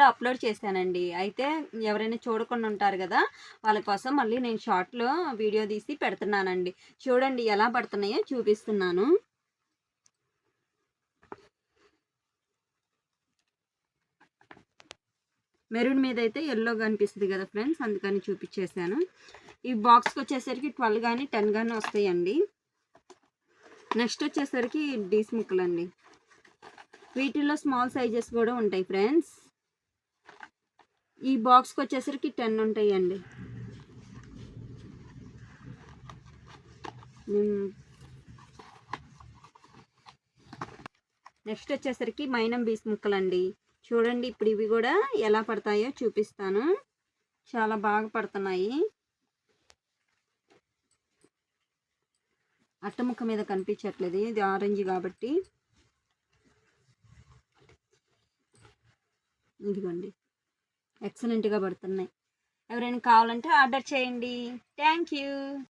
Upload చేశానండి. అయితే ఎవరైనా చూడకుండా ఉంటారు కదా, వాళ్ళ కోసం మళ్ళీ నేను షార్ట్‌లో వీడియో తీసి పెడుతున్నానండి. చూడండి ఎలా పడుతున్నాయో చూపిస్తున్నాను. మెరూన్ మీద అయితే యెల్లోగా అనిపిస్తుంది కదా ఫ్రెండ్స్, అందుకని చూపించేశాను. ఈ బాక్స్కి వచ్చేసరికి 12 కానీ 10 కానీ వస్తాయండి. నెక్స్ట్ వచ్చేసరికి డీస్ ముక్కలండి. వీటిల్లో స్మాల్ సైజెస్ కూడా ఉంటాయి ఫ్రెండ్స్. ఈ బాక్స్కి వచ్చేసరికి 10 ఉంటాయండి. నెక్స్ట్ వచ్చేసరికి మైనం బీస్ ముక్కలండి. చూడండి ఇప్పుడు ఇవి కూడా ఎలా పడతాయో చూపిస్తాను. చాలా బాగా పడుతున్నాయి. అట్టముక్క మీద కనిపించట్లేదు, ఇది ఆరెంజ్ కాబట్టి. ఇదిగోండి ఎక్సలెంట్గా పడుతున్నాయి. ఎవరైనా కావాలంటే ఆర్డర్ చేయండి. Thank you.